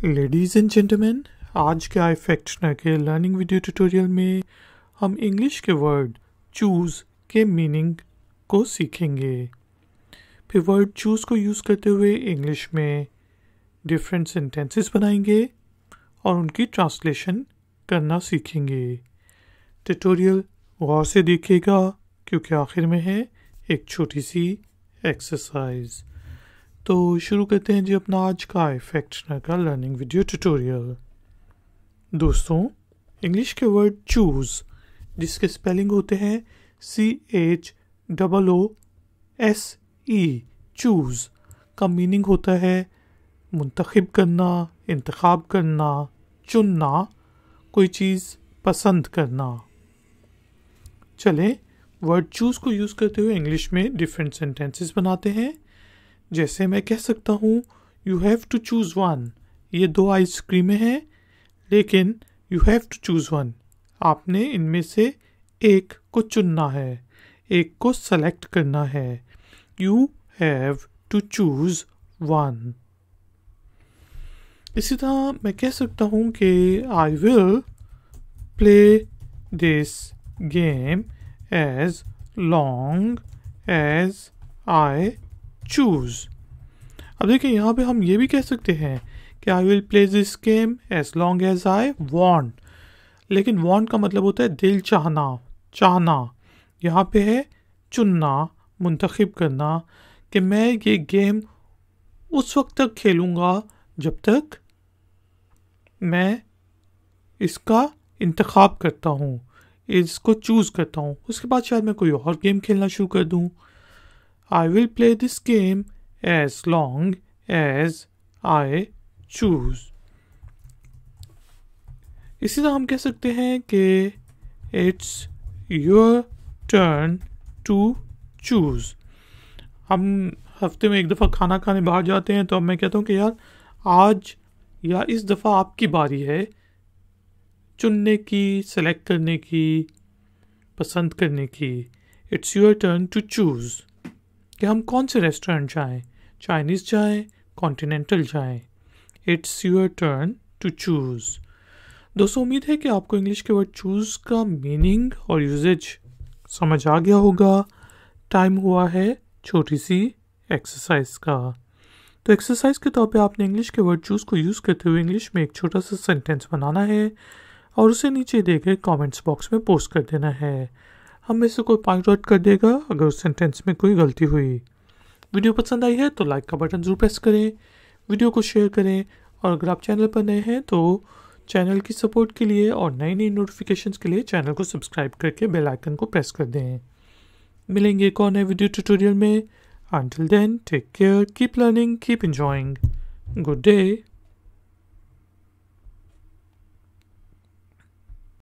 Ladies and gentleman, आज के आई फैक्शनर के लर्निंग वीडियो ट्यूटोरियल में हम इंग्लिश के वर्ड चूज़ के मीनिंग को सीखेंगे। फिर वर्ड चूज़ को यूज़ करते हुए इंग्लिश में डिफरेंट सेंटेंसेस बनाएंगे और उनकी ट्रांसलेशन करना सीखेंगे। ट्यूटोरियल गौर से देखिएगा क्योंकि आखिर में है एक छोटी सी एक्सरसाइज। तो शुरू करते हैं जी अपना आज का आई फैक्शनर का लर्निंग वीडियो ट्यूटोरियल। दोस्तों, इंग्लिश के वर्ड चूज़ जिसके स्पेलिंग होते हैं CHOOSE, चूज़ का मीनिंग होता है मुंतखब करना, इंतखाब करना, चुनना, कोई चीज़ पसंद करना। चलें वर्ड चूज़ को यूज़ करते हुए इंग्लिश में डिफरेंट सेंटेंसेस बनाते हैं। जैसे मैं कह सकता हूँ you have to choose one. ये दो आइसक्रीमें हैं लेकिन you have to choose one. आपने इनमें से एक को चुनना है, एक को सेलेक्ट करना है। You have to choose one. इसी तरह मैं कह सकता हूँ कि I will play this game as long as I choose. अब देखिए यहाँ पे हम ये भी कह सकते हैं कि I will play this game as long as I want, लेकिन वॉन्ट का मतलब होता है दिल चाहना, चाहना। यहाँ पे है चुनना, मुंतखब करना कि मैं ये गेम उस वक्त तक खेलूँगा जब तक मैं इसका इंतखाब करता हूँ, इसको चूज़ करता हूँ। उसके बाद शायद मैं कोई और गेम खेलना शुरू कर दूँ। I will play this game as long as I choose. इसी तरह हम कह सकते हैं कि It's your turn to choose. हम हफ्ते में एक दफ़ा खाना खाने बाहर जाते हैं तो अब मैं कहता हूँ कि यार आज या इस दफ़ा आपकी बारी है चुनने की, सेलेक्ट करने की, पसंद करने की। It's your turn to choose. कि हम कौन से रेस्टोरेंट जाएं, चाइनीज़ जाएं, कॉन्टिनेंटल जाएं। It's your turn to choose. दोस्तों, उम्मीद है कि आपको इंग्लिश के वर्ड चूज़ का मीनिंग और यूजेज समझ आ गया होगा। टाइम हुआ है छोटी सी एक्सरसाइज का। तो एक्सरसाइज के तौर पे आपने इंग्लिश के वर्ड चूज़ को यूज़ करते हुए इंग्लिश में एक छोटा सा सेंटेंस बनाना है और उसे नीचे देकर कमेंट्स बॉक्स में पोस्ट कर देना है। हम में से कोई पॉइंट आउट कर देगा अगर उस सेंटेंस में कोई गलती हुई। वीडियो पसंद आई है तो लाइक का बटन ज़रूर प्रेस करें, वीडियो को शेयर करें और अगर आप चैनल पर नए हैं तो चैनल की सपोर्ट के लिए और नई नई नोटिफिकेशंस के लिए चैनल को सब्सक्राइब करके बेल आइकन को प्रेस कर दें। मिलेंगे एक और नए वीडियो ट्यूटोरियल में। Until then, take care, keep learning, keep enjoying. Good day.